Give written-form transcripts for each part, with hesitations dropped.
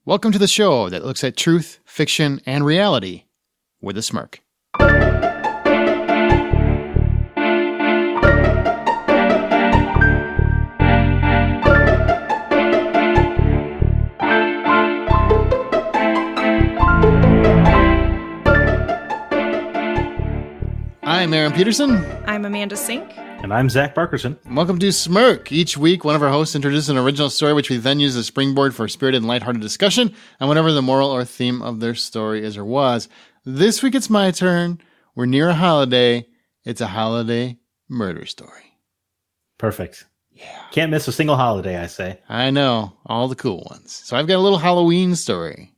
Welcome to the show that looks at truth, fiction, and reality with a smirk. I'm Aaron Peterson. I'm Amanda Sink. And I'm Zach Barkerson. Welcome to Smirk. Each week, one of our hosts introduces an original story, which we then use as a springboard for a spirited and lighthearted discussion on whatever the moral or theme of their story is or was. This week, it's my turn. We're near a holiday. It's a holiday murder story. Perfect. Yeah. Can't miss a single holiday, I say. I know. All the cool ones. So I've got a little Halloween story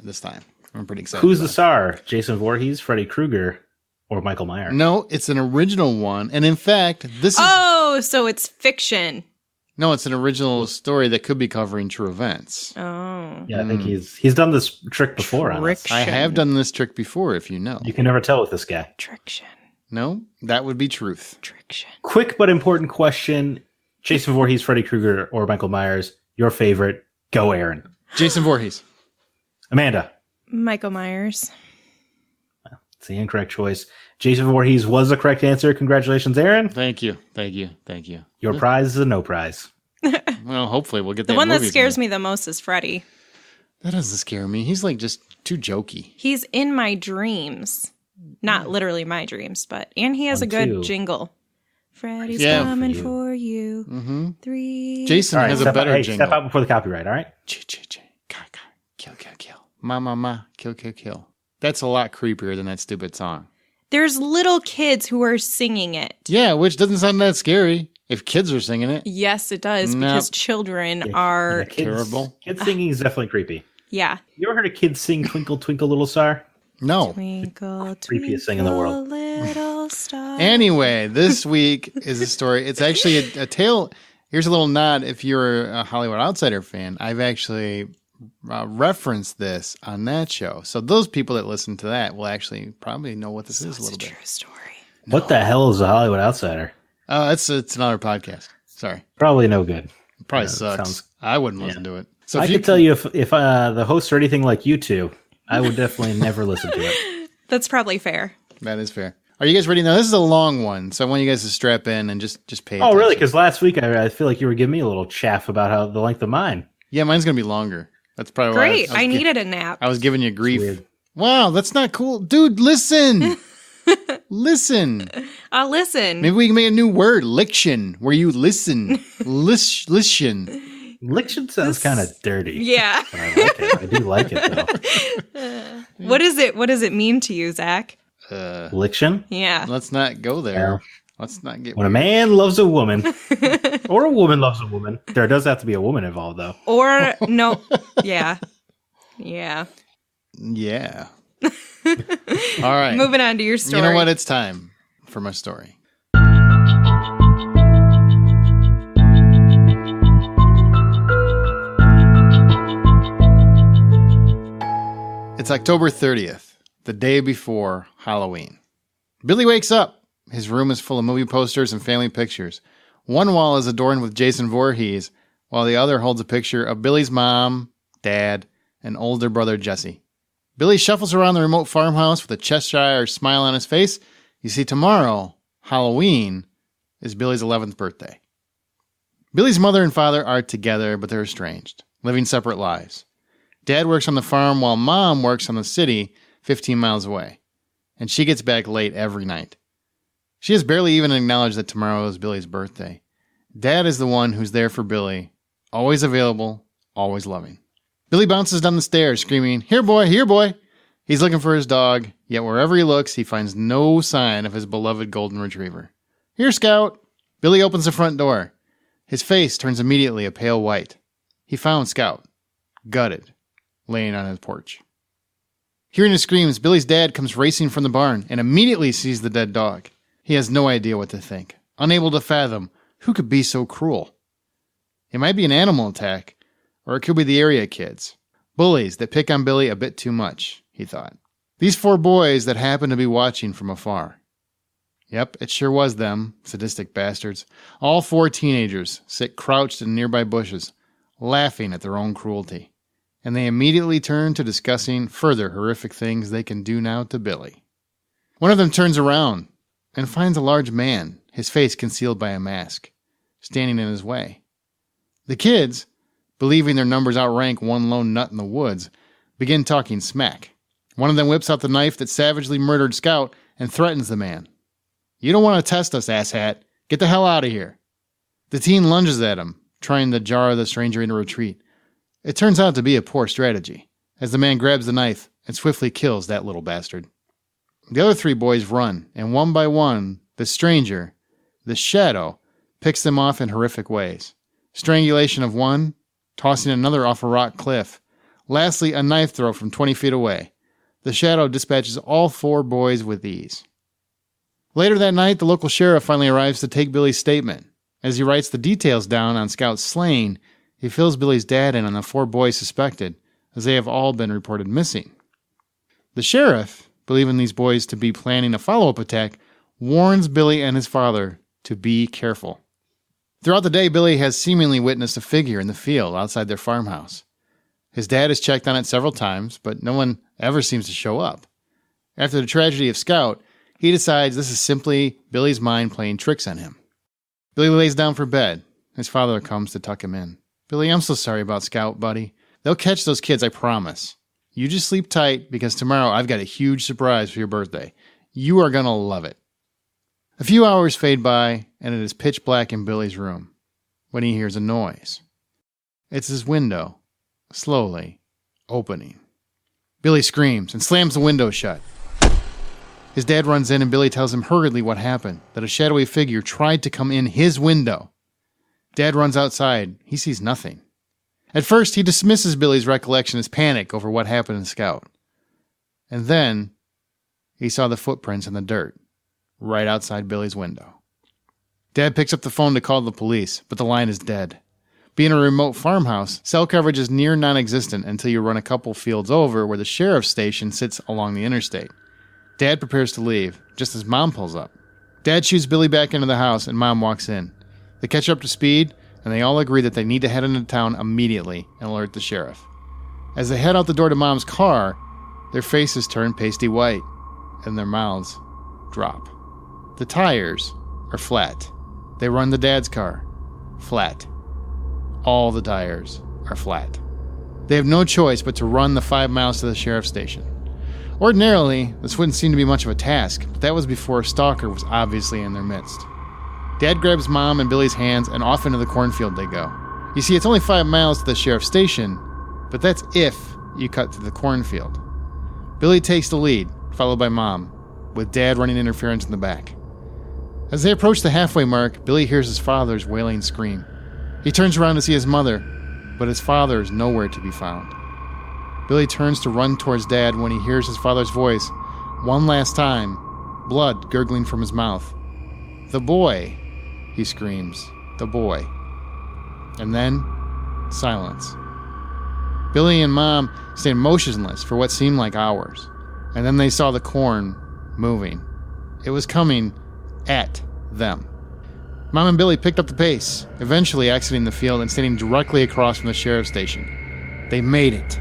this time. I'm pretty excited. Who's the star? Jason Voorhees, Freddy Krueger, or Michael Myers? No, it's an original one. And in fact, this is... Oh, so it's fiction. No, it's an original story that could be covering true events. Oh. Yeah, I think he's done this trick before on us. I have done this trick before, if you know. You can never tell with this guy. Triction. No, that would be truth. Triction. Quick but important question. Jason Voorhees, Freddy Krueger, or Michael Myers, your favorite. Go, Aaron. Jason Voorhees. Amanda. Michael Myers. It's the incorrect choice. Jason Voorhees was the correct answer. Congratulations, Aaron. Thank you. Thank you. Thank you. Your prize is a no prize. Well, hopefully we'll get that. The one that movie scares someday. me the most is Freddy. That doesn't scare me. He's like just too jokey. He's in my dreams. Not literally my dreams, but... And he has a good too. jingle. Freddy's Yeah. coming for you. Mm-hmm. 3... Jason All right, has a step better out, jingle. Step out before the copyright, all right? Kill, kill, kill. Ma, kill, kill, kill. That's a lot creepier than that stupid song. There's little kids who are singing it. Yeah, which doesn't sound that scary if kids are singing it. Yes, it does, No. because children Yeah, are... Terrible. Kids singing is definitely creepy. Yeah. You ever heard a kid sing Twinkle, Twinkle, Little Star? No. Twinkle, Creepiest thing in the world. little star. Anyway, this week is a story. It's actually a tale. Here's a little nod. If you're a Hollywood Outsider fan, I've actually referenced this on that show. So those people that listen to that will actually probably know what this is a little bit. True story. What the hell is a Hollywood Outsider? It's another podcast. Sorry. Probably no good. It probably Yeah, sucks. sounds- I wouldn't listen to it. So I if you can tell you if the hosts are anything like you two, I would definitely never listen to it. That's probably fair. That is fair. Are you guys ready? Now, this is a long one, so I want you guys to strap in and just pay attention. Oh, really? Because last week I feel like you were giving me a little chaff about how the length of mine. Yeah, mine's going to be longer. That's probably Great. why I needed a nap. I was giving you grief. Weird. Wow, that's not cool. Dude, listen. Listen. I'll listen. Maybe we can make a new word, liction, where you listen. Listen. Liction sounds kind of dirty. Yeah. But I like it. I do like it, though. What does it mean to you, Zach? Liction? Yeah. Let's not go there. Yeah. Let's not get When a man loves a woman, or a woman loves a woman, there does have to be a woman involved, though. Or no. Yeah. Yeah. Yeah. All right. Moving on to your story. You know what? It's time for my story. It's October 30th, the day before Halloween. Billy wakes up. His room is full of movie posters and family pictures. One wall is adorned with Jason Voorhees, while the other holds a picture of Billy's mom, dad, and older brother Jesse. Billy shuffles around the remote farmhouse with a Cheshire smile on his face. You see, tomorrow, Halloween, is Billy's 11th birthday. Billy's mother and father are together, but they're estranged, living separate lives. Dad works on the farm while Mom works on the city 15 miles away, and she gets back late every night. She has barely even acknowledged that tomorrow is Billy's birthday. Dad is the one who's there for Billy, always available, always loving. Billy bounces down the stairs, screaming, "Here, boy, here, boy!" He's looking for his dog, yet wherever he looks, he finds no sign of his beloved golden retriever. "Here, Scout!" Billy opens the front door. His face turns immediately a pale white. He found Scout, gutted, laying on his porch. Hearing his screams, Billy's dad comes racing from the barn and immediately sees the dead dog. He has no idea what to think, unable to fathom who could be so cruel. It might be an animal attack, or it could be the area kids. Bullies that pick on Billy a bit too much, he thought. These 4 boys that happened to be watching from afar. Yep, it sure was them, sadistic bastards. All 4 teenagers sit crouched in nearby bushes, laughing at their own cruelty. and they immediately turn to discussing further horrific things they can do now to Billy. One of them turns around and finds a large man, his face concealed by a mask, standing in his way. The kids, believing their numbers outrank one lone nut in the woods, begin talking smack. One of them whips out the knife that savagely murdered Scout and threatens the man. "You don't want to test us, asshat. Get the hell out of here." The teen lunges at him, trying to jar the stranger into retreat. It turns out to be a poor strategy, as the man grabs the knife and swiftly kills that little bastard. The other three boys run, and one by one, the stranger, the shadow, picks them off in horrific ways. Strangulation of one, tossing another off a rock cliff. Lastly, a knife throw from 20 feet away. The shadow dispatches all four boys with ease. Later that night, the local sheriff finally arrives to take Billy's statement. As he writes the details down on Scout's slaying, he fills Billy's dad in on the four boys suspected, as they have all been reported missing. The sheriff, believing these boys to be planning a follow-up attack, warns Billy and his father to be careful. Throughout the day, Billy has seemingly witnessed a figure in the field outside their farmhouse. His dad has checked on it several times, but no one ever seems to show up. After the tragedy of Scout, he decides this is simply Billy's mind playing tricks on him. Billy lays down for bed. His father comes to tuck him in. "Billy, I'm so sorry about Scout, buddy. They'll catch those kids, I promise. You just sleep tight, because tomorrow I've got a huge surprise for your birthday. You are going to love it." A few hours fade by, and it is pitch black in Billy's room, when he hears a noise. It's his window, slowly opening. Billy screams and slams the window shut. His dad runs in and Billy tells him hurriedly what happened, that a shadowy figure tried to come in his window. Dad runs outside. He sees nothing. At first, he dismisses Billy's recollection as panic over what happened in Scout. And then, he saw the footprints in the dirt, right outside Billy's window. Dad picks up the phone to call the police, but the line is dead. Being a remote farmhouse, cell coverage is near non-existent until you run a couple fields over where the sheriff's station sits along the interstate. Dad prepares to leave, just as Mom pulls up. Dad shoots Billy back into the house, and Mom walks in. They catch up to speed, and they all agree that they need to head into town immediately and alert the sheriff. As they head out the door to Mom's car, their faces turn pasty white, and their mouths drop. The tires are flat. They run to Dad's car. Flat. All the tires are flat. They have no choice but to run the 5 miles to the sheriff's station. Ordinarily, this wouldn't seem to be much of a task, but that was before a stalker was obviously in their midst. Dad grabs Mom and Billy's hands, and off into the cornfield they go. You see, it's only 5 miles to the sheriff's station, but that's if you cut through the cornfield. Billy takes the lead, followed by Mom, with Dad running interference in the back. As they approach the halfway mark, Billy hears his father's wailing scream. He turns around to see his mother, but his father is nowhere to be found. Billy turns to run towards Dad when he hears his father's voice, one last time, blood gurgling from his mouth. "The boy," he screams, "the boy." And then, silence. Billy and Mom stand motionless for what seemed like hours, and then they saw the corn moving. It was coming at them. Mom and Billy picked up the pace, eventually exiting the field and standing directly across from the sheriff's station. They made it.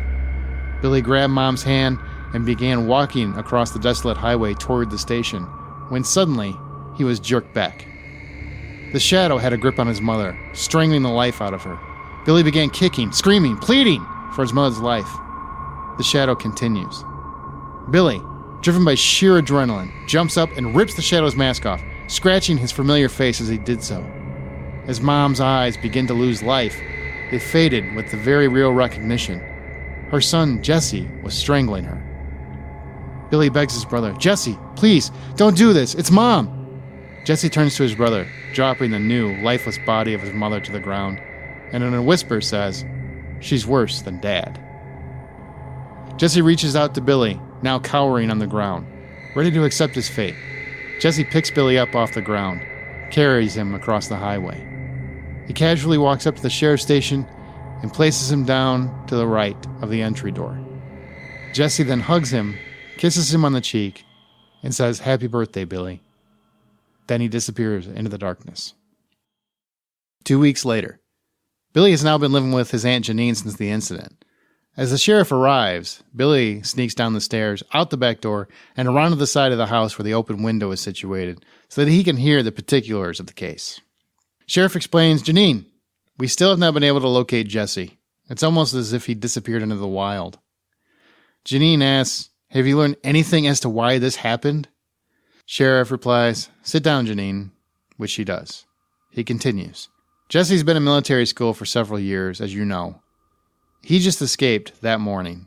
Billy grabbed Mom's hand and began walking across the desolate highway toward the station, when suddenly he was jerked back. The shadow had a grip on his mother, strangling the life out of her. Billy began kicking, screaming, pleading for his mother's life. The shadow continues. Billy, driven by sheer adrenaline, jumps up and rips the shadow's mask off, scratching his familiar face as he did so. As Mom's eyes begin to lose life, they faded with the very real recognition. Her son, Jesse, was strangling her. Billy begs his brother, "Jesse, please, don't do this. It's Mom." Jesse turns to his brother, dropping the new, lifeless body of his mother to the ground, and in a whisper says, "She's worse than Dad." Jesse reaches out to Billy, now cowering on the ground, ready to accept his fate. Jesse picks Billy up off the ground, carries him across the highway. He casually walks up to the sheriff's station and places him down to the right of the entry door. Jesse then hugs him, kisses him on the cheek, and says, "Happy birthday, Billy." Then he disappears into the darkness. 2 weeks later, Billy has now been living with his Aunt Janine since the incident. As the sheriff arrives, Billy sneaks down the stairs, out the back door, and around to the side of the house where the open window is situated so that he can hear the particulars of the case. Sheriff explains, Janine, we still have not been able to locate Jesse. It's almost as if he disappeared into the wild. Janine asks, have you learned anything as to why this happened? Sheriff replies, sit down, Janine, which she does. He continues, Jesse's been in military school for several years, as you know. He just escaped that morning,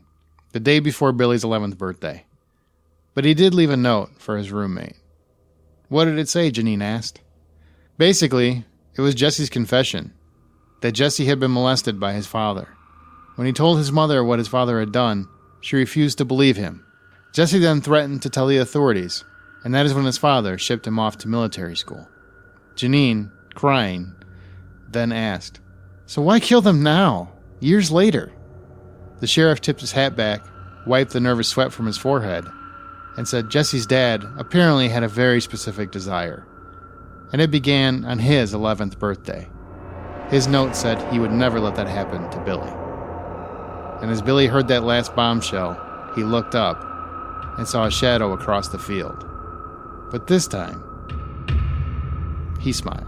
the day before Billy's 11th birthday. But he did leave a note for his roommate. What did it say, Janine asked. Basically, it was Jesse's confession, that Jesse had been molested by his father. When he told his mother what his father had done, she refused to believe him. Jesse then threatened to tell the authorities, and that is when his father shipped him off to military school. Janine, crying, then asked, so why kill them now, years later? The sheriff tipped his hat back, wiped the nervous sweat from his forehead, and said Jesse's dad apparently had a very specific desire, and it began on his 11th birthday. His note said he would never let that happen to Billy. And as Billy heard that last bombshell, he looked up and saw a shadow across the field. But this time, he smiled.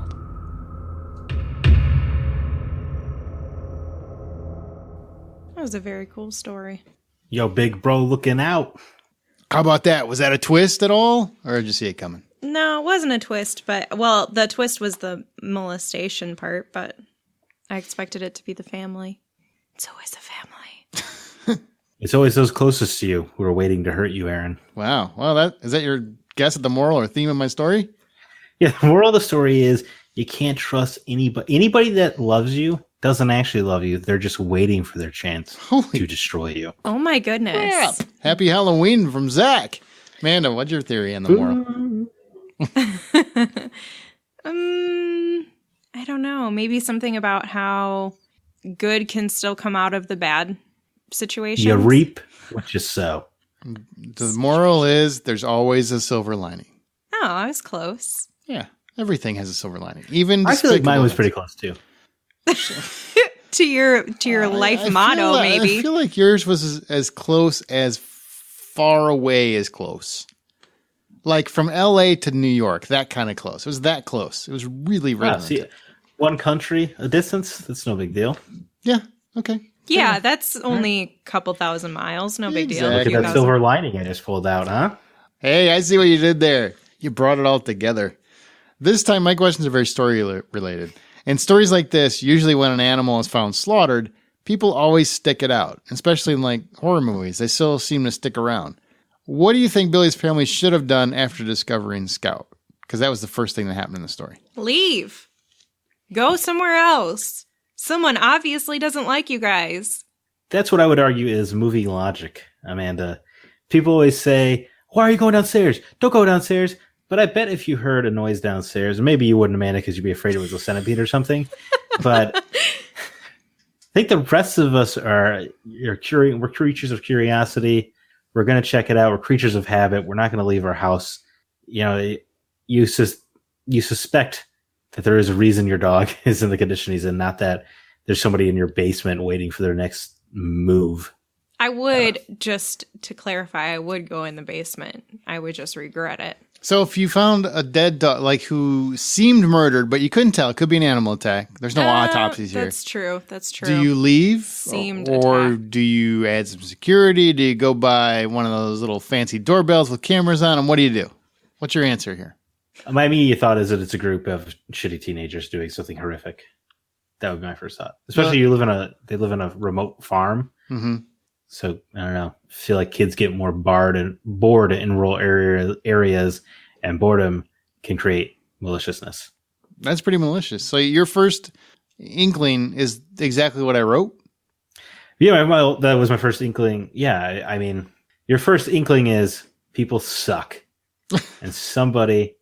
That was a very cool story. Yo, big bro looking out. How about that? Was that a twist at all? Or did you see it coming? No, it wasn't a twist, but, well, the twist was the molestation part, but I expected it to be the family. It's always a family. It's always those closest to you who are waiting to hurt you, Aaron. Wow. Well, is that your guess at the moral or theme of my story? Yeah, the moral of the story is you can't trust anybody. Anybody that loves you doesn't actually love you. They're just waiting for their chance to destroy you. Oh, my goodness. Yeah. Happy Halloween from Zach. Amanda, what's your theory on the moral? I don't know. Maybe something about how good can still come out of the bad situation. You reap what you sow. The moral is there's always a silver lining. Oh, I was close. Yeah, everything has a silver lining. Even I feel like mine was pretty close too. to your life motto, maybe. I feel like yours was as close as far away as close. Like from LA to New York, that kind of close. It was that close. It was really right. See, one country, a distance, that's no big deal. Yeah, okay. Yeah, that's only a couple thousand miles. No big deal. Look at that silver lining I just pulled out, huh? Hey, I see what you did there. You brought it all together. This time, my questions are very story related. And stories like this, usually when an animal is found slaughtered, people always stick it out, especially in like horror movies. They still seem to stick around. What do you think Billy's family should have done after discovering Scout? Because that was the first thing that happened in the story. Leave. Go somewhere else. Someone obviously doesn't like you guys. That's what I would argue is movie logic, Amanda. People always say, why are you going downstairs? Don't go downstairs. But I bet if you heard a noise downstairs, maybe you wouldn't, Amanda, because you'd be afraid it was a centipede or something. But I think the rest of us we're creatures of curiosity. We're going to check it out. We're creatures of habit. We're not going to leave our house. You know, you suspect that there is a reason your dog is in the condition he's in, not that there's somebody in your basement waiting for their next move. I would, just to clarify, I would go in the basement. I would just regret it. So if you found a dead dog, like who seemed murdered, but you couldn't tell, it could be an animal attack. There's no autopsies here. That's true. That's true. Do you leave? Seemed or attacked. Do you add some security? Do you go buy one of those little fancy doorbells with cameras on them? What do you do? What's your answer here? My immediate thought is that it's a group of shitty teenagers doing something horrific. That would be my first thought. Especially they live in a remote farm. Mm-hmm. So I don't know. I feel like kids get more bored in rural areas, and boredom can create maliciousness. That's pretty malicious. So your first inkling is exactly what I wrote? Yeah, well, that was my first inkling. Yeah, I mean, your first inkling is people suck. And somebody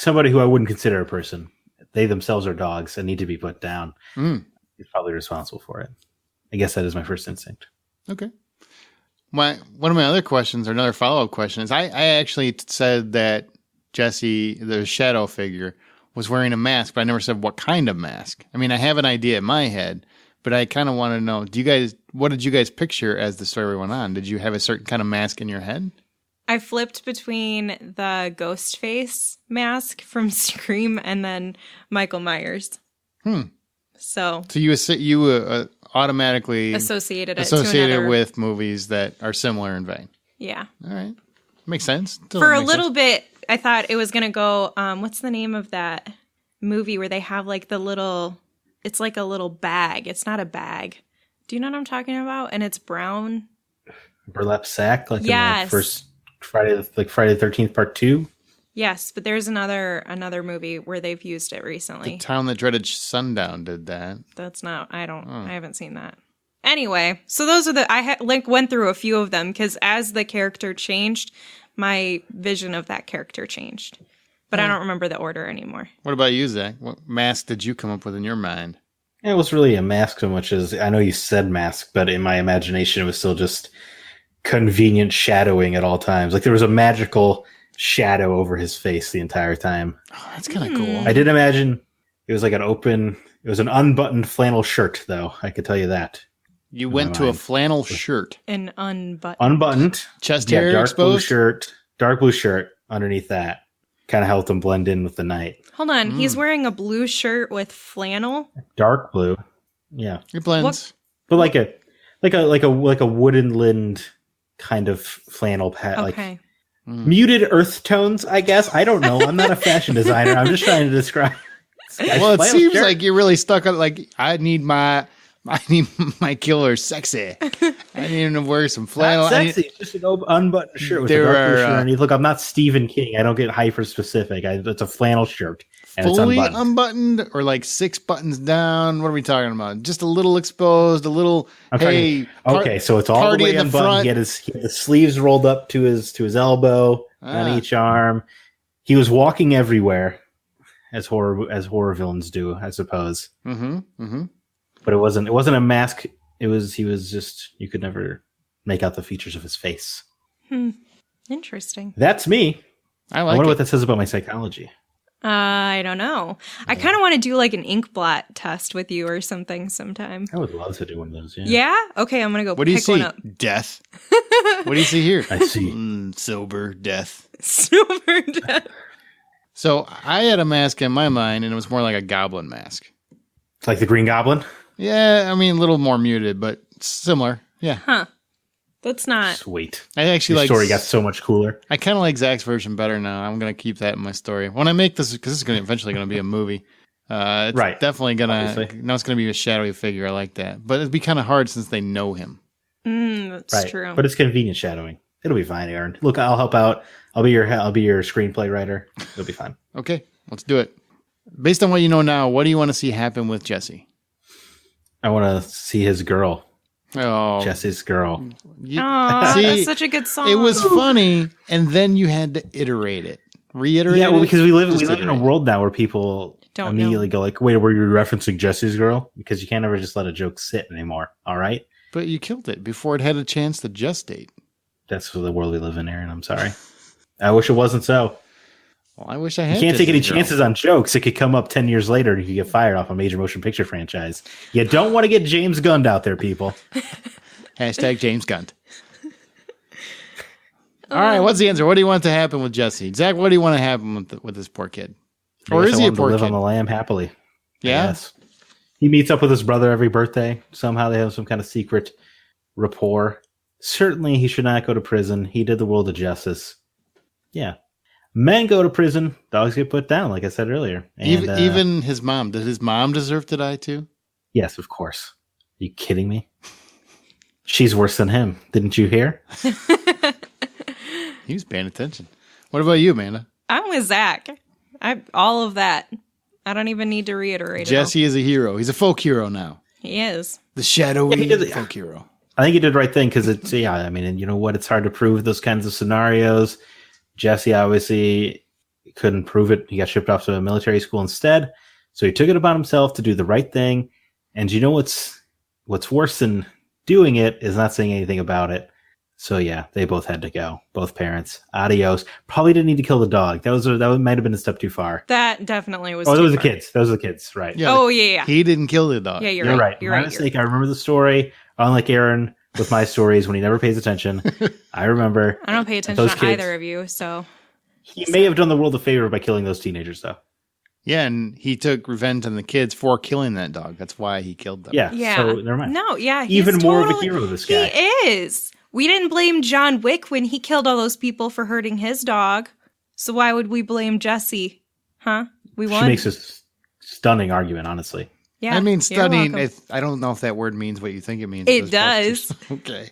who I wouldn't consider a person, they themselves are dogs and need to be put down, is probably responsible for it. I guess that is my first instinct. Okay. One of my other questions, or another follow-up question, is I actually said that Jesse, the shadow figure, was wearing a mask, but I never said what kind of mask. I mean, I have an idea in my head, but I kind of want to know, do you guys what did you guys picture as the story went on? Did you have a certain kind of mask in your head? I flipped between the ghost face mask from Scream and then Michael Myers. So you automatically associated it with movies that are similar in vein. Yeah. All right. Makes sense. For a little bit, I thought it was going to go, what's the name of that movie where they have like it's like a little bag. It's not a bag. Do you know what I'm talking about? And it's brown. Burlap sack? Like in the first Friday the 13th part 2? Yes, but there's another movie where they've used it recently. The Town That Dreaded Sundown did that. That's not, I haven't seen that. Anyway, so those are I went through a few of them because as the character changed, my vision of that character changed. But I don't remember the order anymore. What about you, Zach? What mask did you come up with in your mind? It was really a mask so much as, I know you said mask, but in my imagination it was still just convenient shadowing at all times. Like there was a magical shadow over his face the entire time. Oh, that's kind of cool. I did imagine it was like it was an unbuttoned flannel shirt, though. I could tell you that. You went to a flannel shirt. An unbuttoned. Unbuttoned. Chest hair exposed? Dark blue shirt underneath that. Kind of helped him blend in with the night. Hold on. He's wearing a blue shirt with flannel? Dark blue. Yeah. It blends. But like a wooden lind kind of flannel pad. Okay. Like muted earth tones, I guess. I don't know. I'm not a fashion designer. I'm just trying to describe. Well, it seems like you're really stuck on like I need my killer sexy. I need him to wear some flannel. Not sexy. It's just an unbuttoned shirt with a dark blue shirt underneath. Look, I'm not Stephen King. I don't get hyper specific. It's a flannel shirt. And fully it's unbuttoned or like 6 buttons down? What are we talking about? Just a little exposed, a little. So it's all the way unbuttoned. He had the sleeves rolled up to his elbow on each arm. He was walking everywhere, as horror villains do, I suppose. But it wasn't a mask. He was just, you could never make out the features of his face. Interesting. That's me. I wonder what that says about my psychology. I don't know. I kind of want to do like an ink blot test with you or something sometime. I would love to do one of those. Yeah? Okay, I'm going to go what do you see? One up. Death. What do you see here? I see. Sober death. Sober death. So I had a mask in my mind, and it was more like a goblin mask. Like the Green Goblin? Yeah, I mean, a little more muted, but similar. Yeah. Huh. That's not... Sweet. I actually like... The story got so much cooler. I kind of like Zach's version better now. I'm going to keep that in my story. When I make this, because this is eventually going to be a movie. It's definitely going to... Now it's going to be a shadowy figure. I like that. But it'd be kind of hard since they know him. That's true. But it's convenient shadowing. It'll be fine, Aaron. Look, I'll help out. I'll be your screenplay writer. It'll be fine. Okay, let's do it. Based on what you know now, what do you want to see happen with Jesse? I want to see his girl. Oh, Jesse's girl. That's such a good song. It was funny, and then you had to reiterate. Yeah, well, because we live in a world now where people don't immediately go like, "Wait, were you referencing Jesse's girl?" Because you can't ever just let a joke sit anymore. All right. But you killed it before it had a chance to gestate. That's the world we live in, Aaron. I'm sorry. I wish it wasn't so. Well, I wish I had. You can't take any chances on jokes. It could come up 10 years later and you could get fired off a major motion picture franchise. You don't want to get James Gunned out there, people. Hashtag James Gunned. All right, what's the answer? What do you want to happen with Jesse? Zach, what do you want to happen with this poor kid? Or is he a poor kid? Live on the lam happily. Yeah. Yes. He meets up with his brother every birthday. Somehow they have some kind of secret rapport. Certainly he should not go to prison. He did the world of justice. Yeah. Men go to prison. Dogs get put down, like I said earlier. And, even his mom. Did his mom deserve to die too? Yes, of course. Are you kidding me? She's worse than him. Didn't you hear? He was paying attention. What about you, Amanda? I'm with Zach. All of that. I don't even need to reiterate Jesse is a hero. He's a folk hero now. He is. The shadowy folk hero. I think he did the right thing because it's, I mean, and you know what? It's hard to prove those kinds of scenarios. Jesse obviously couldn't prove it. He got shipped off to a military school instead. So he took it upon himself to do the right thing. And you know what's worse than doing it is not saying anything about it. So yeah, they both had to go. Both parents. Adios. Probably didn't need to kill the dog. That might have been a step too far. That definitely was. Oh, those were the kids. Those were the kids, right? Yeah, yeah. He didn't kill the dog. Yeah, you're right. My mistake. I remember the story. Unlike Aaron with my stories when he never pays attention, I remember. I don't pay attention to either of you, so. He may have done the world a favor by killing those teenagers, though. Yeah, and he took revenge on the kids for killing that dog. That's why he killed them. Yeah. So never mind. No, yeah. Even more of a hero, this guy. He is. We didn't blame John Wick when he killed all those people for hurting his dog. So why would we blame Jesse? Huh? We won. She makes a stunning argument, honestly. Yeah. I mean, stunning. You're welcome. I don't know if that word means what you think it means. It does. Okay.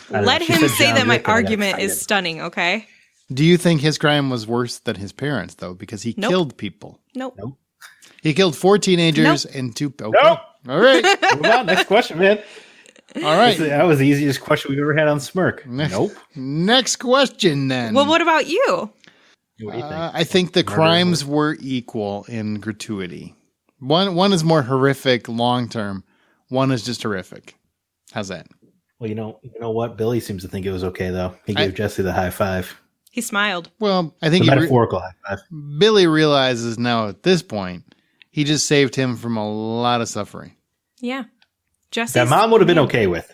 Let She him said say John that my Wick and I got argument is excited. stunning, okay? Do you think his crime was worse than his parents, though? Because he Nope. killed people. Nope. Nope. He killed 4 teenagers and 2... Okay. Nope. All right. Move on. Next question, man. All right. That was the easiest question we've ever had on Smirk. Nope. Next question, then. Well, what about you? What do you think? I think the crimes were equal in gratuity. One is more horrific long term. One is just horrific. How's that? Well, you know what? Billy seems to think it was okay, though. He gave Jesse the high five. He smiled. Well, I think The metaphorical high five. Billy realizes now at this point he just saved him from a lot of suffering. Yeah. Jesse's That mom would have been okay with.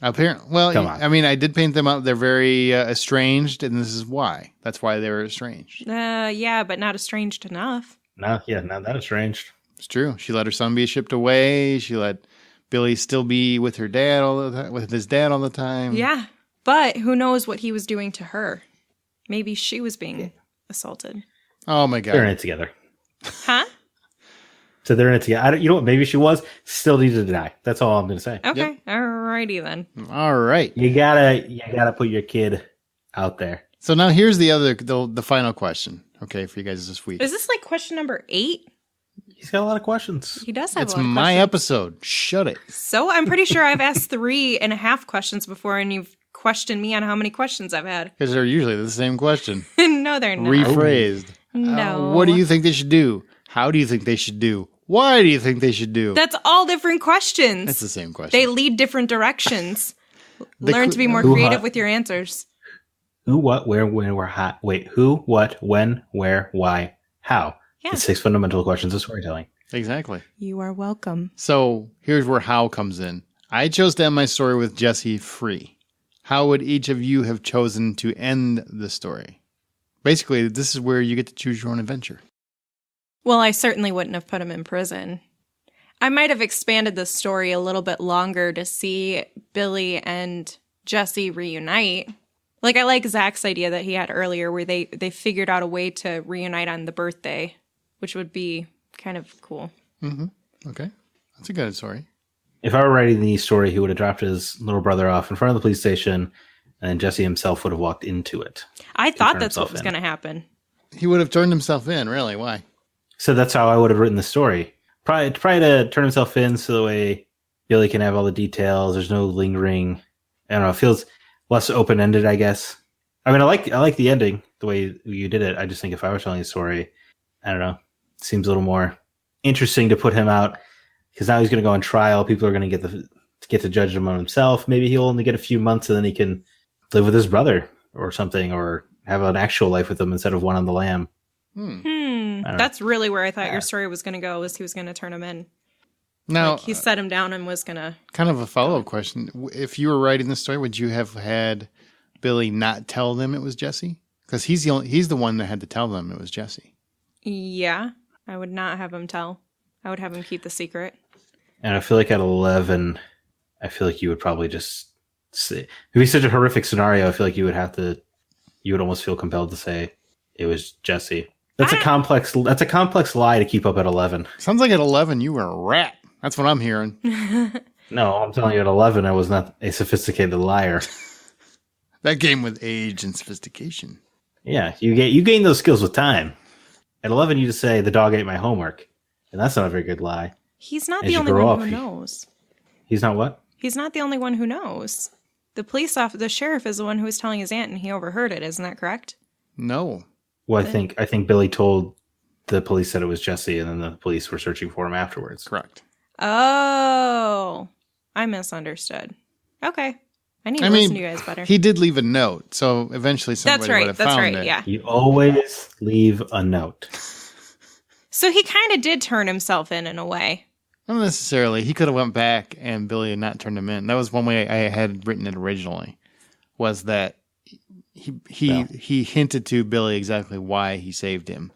Apparently, well, Come on. I mean, I did paint them out. They're very estranged, and this is why. That's why they were estranged. Yeah, but not estranged enough. No, yeah, not that estranged. It's true. She let her son be shipped away. She let Billy still be with her dad all the time, with his dad all the time. Yeah. But who knows what he was doing to her? Maybe she was being assaulted. Oh my They're in god. it together. Huh? So they're in it together. You know what? Maybe she was. Still need to deny. That's all I'm going to say. Okay. Alrighty then. All right. You gotta put your kid out there. So now here's the final question. Okay, for you guys this week. Is this like question number 8? He's got a lot of questions. He does have It's a lot of my questions. episode. Shut it. So I'm pretty sure I've asked 3.5 questions before, and you've questioned me on how many questions I've had. Because they're usually the same question. No, they're not. Rephrased. No. What do you think they should do? How do you think they should do? Why do you think they should do? That's all different questions. That's the same question. They lead different directions. Learn to be more Who, creative what? with your answers. Who, what, where, when, where, how. Wait, who, what, when, where, why, how. Yeah. The 6 fundamental questions of storytelling. Exactly. You are welcome. So here's where how comes in. I chose to end my story with Jesse free. How would each of you have chosen to end the story? Basically, this is where you get to choose your own adventure. Well, I certainly wouldn't have put him in prison. I might have expanded the story a little bit longer to see Billy and Jesse reunite. Like, I like Zach's idea that he had earlier where they figured out a way to reunite on the birthday, which would be kind of cool. Okay. That's a good story. If I were writing the story, he would have dropped his little brother off in front of the police station, and then Jesse himself would have walked into it. I thought turn that's what himself was in. going to happen. He would have turned himself in, really. Why? So that's how I would have written the story. Probably to turn himself in so the way Billy can have all the details. There's no lingering. I don't know. It feels less open-ended, I guess. I mean, I like the ending, the way you did it. I just think if I were telling a story, I don't know. It seems a little more interesting to put him out because now he's going to go on trial. People are going to get to judge him on himself. Maybe he'll only get a few months and then he can live with his brother or something, or have an actual life with him instead of one on the lam. That's really where I thought your story was going to go, was he was going to turn him in. Now, Like, he set him down and was going to... kind of a follow-up question. If you were writing this story, would you have had Billy not tell them it was Jesse? Because he's the one that had to tell them it was Jesse. Yeah, I would not have him tell. I would have him keep the secret. And I feel like at 11, I feel like you would probably just say, it'd be such a horrific scenario. I feel like you would almost feel compelled to say it was Jesse. That's a complex lie to keep up at 11. Sounds like at 11 you were a rat. That's what I'm hearing. No, I'm telling you, at 11, I was not a sophisticated liar. That came with age and sophistication. Yeah, you gain those skills with time. At 11, you just say, the dog ate my homework. And that's not a very good lie. He's not As the you only grow one up, who he- knows. He's not what? He's not the only one who knows. The sheriff is the one who was telling his aunt, and he overheard it. Isn't that correct? No. Well, I think Billy told the police that it was Jesse, and then the police were searching for him afterwards. Correct. Oh, I misunderstood. Okay. I need to listen to you guys better. He did leave a note, so eventually somebody would have found it. Yeah. You always leave a note. So he kind of did turn himself in a way. Not necessarily. He could have went back and Billy had not turned him in. That was one way I had written it originally, was that he hinted to Billy exactly why he saved him.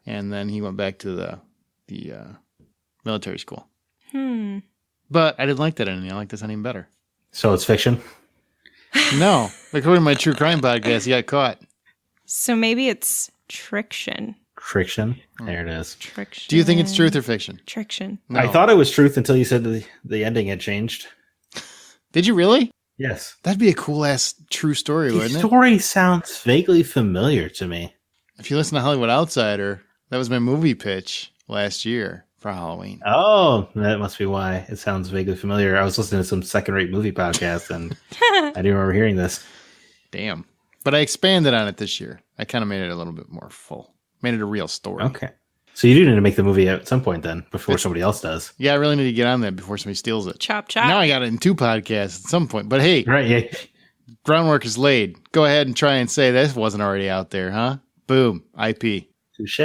And then he went back to the military school. But I didn't like that ending. I like this ending better. So it's fiction? No. According to my true crime podcast, he got caught. So maybe it's triction. Friction? There it is. Triction. Do you think it's truth or fiction? Triction. No. I thought it was truth until you said the ending had changed. Did you really? Yes. That'd be a cool-ass true story, The wouldn't it? story sounds vaguely familiar to me. If you listen to Hollywood Outsider, that was my movie pitch last year for Halloween. Oh, that must be why it sounds vaguely familiar. I was listening to some second-rate movie podcast, and I didn't remember hearing this. Damn. But I expanded on it this year. I kind of made it a little bit more full. Made it a real story. Okay. So you do need to make the movie at some point then, before somebody else does. Yeah, I really need to get on that before somebody steals it. Chop, chop. Now I got it in 2 podcasts at some point. But hey, Right, yeah. groundwork is laid. Go ahead and try and say this wasn't already out there, huh? Boom. IP. Touche.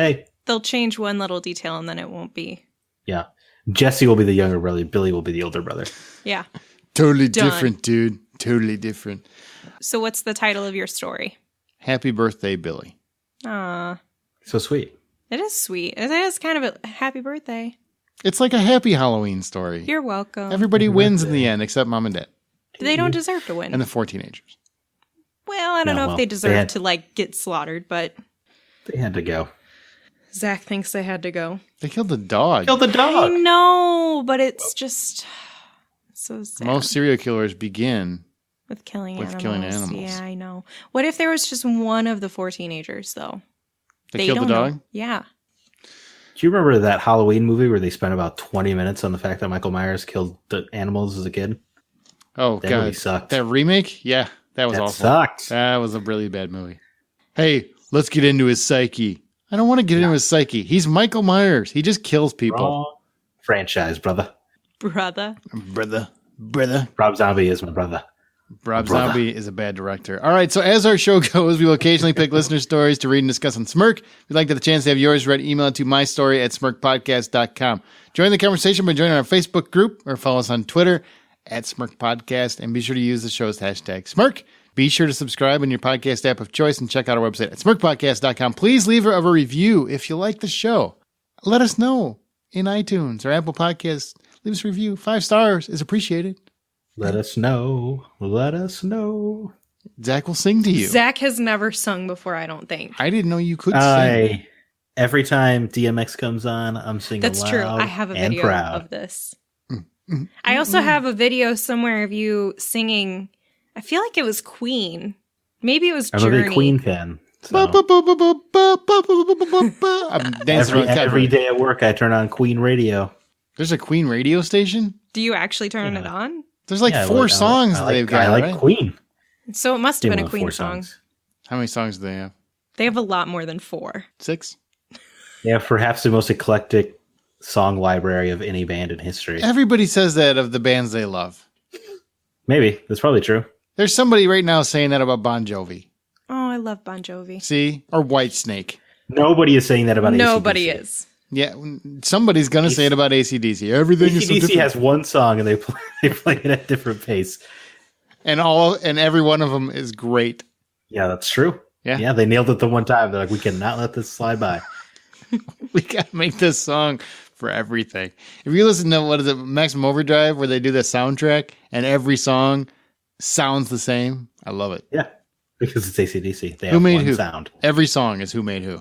They'll change one little detail and then it won't be. Yeah. Jesse will be the younger brother. Billy will be the older brother. Yeah. Totally Done. different, dude. Totally different. So what's the title of your story? Happy birthday, Billy. Aw. So sweet. It is sweet. It is kind of a happy birthday. It's like a happy Halloween story. You're welcome. Everybody wins in the end except mom and dad They don't deserve to win. and the 4 teenagers. Well, I don't No, know well, if they they deserve had- to like get slaughtered, but They had to go. Zach thinks they had to go. They killed the dog. Kill the I dog. know, but it's just so sad. Most serial killers begin. with killing with animals. killing animals. Yeah, I know. What if there was just one of the 4 teenagers though? They killed the don't dog? know. Yeah. Do you remember that Halloween movie where they spent about 20 minutes on the fact that Michael Myers killed the animals as a kid? Oh, That God. movie sucked. That remake? Yeah, that was That awful. sucked. That was a really bad movie. Hey, let's get into his psyche. I don't want to get into his psyche. He's Michael Myers. He just kills people. Wrong franchise, brother. Brother. Brother. Rob Zombie is my brother. Rob Brother. Zombie is a bad director. All right, so as our show goes, we will occasionally pick listener stories to read and discuss on Smirk. If you'd like to have the chance to have yours read, email it to mystory@smirkpodcast.com. Join the conversation by joining our Facebook group or follow us on Twitter @SmirkPodcast, and be sure to use the show's hashtag Smirk. Be sure to subscribe in your podcast app of choice and check out our website at smirkpodcast.com. Please leave a review if you like the show. Let us know in iTunes or Apple Podcasts. Leave us a review. 5 stars is appreciated. Let us know. Let us know. Zach will sing to you. Zach has never sung before, I don't think. I didn't know you could sing. Every time DMX comes on, I'm singing That's loud true. I have a and video proud. of this. I also have a video somewhere of you singing. I feel like it was Queen. Maybe it was I'm a Journey. big Queen fan. So I'm dancing around every day at work, I turn on Queen radio. There's a Queen radio station? Do you actually turn Yeah. it on? There's like Yeah, 4 songs I that they've like, got, I like right? Queen. So it must have They been a won Queen 4 song. songs. How many songs do they have? They have a lot more than 4. 6? They have perhaps the most eclectic song library of any band in history. Everybody says that of the bands they love. Maybe. That's probably true. There's somebody right now saying that about Bon Jovi. Oh, I love Bon Jovi. See? Or Whitesnake. Nobody is saying that about Nobody AC/DC. is. Yeah, somebody's going to say it about AC/DC. Everything is so AC/DC different. has one song and they play it at a different pace. And every one of them is great. Yeah, that's true. Yeah. Yeah, they nailed it the one time. They're like, we cannot let this slide by. We got to make this song for everything. If you listen to, what is it, Maximum Overdrive, where they do the soundtrack and every song sounds the same, I love it. Yeah, because it's AC/DC. They Who have made one who? sound. Every song is Who Made Who.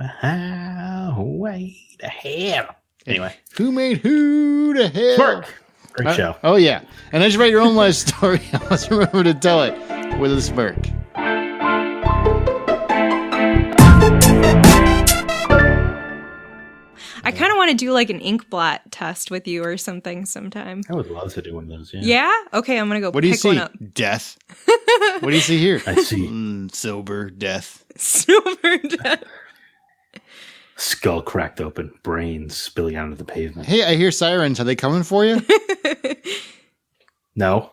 Highway to hell. Anyway, Who Made Who to Hell? Smirk. Great show. Oh, yeah. And as you write your own life story, always remember to tell it with a smirk. I kind of want to do like an ink blot test with you or something sometime. I would love to do one of those. Yeah. Yeah? Okay, I'm going to go What do you pick see? one up. Death. What do you see here? I see Sober death. Silver death. skull cracked open, brains spilling onto the pavement. Hey, I hear sirens. Are they coming for you? No.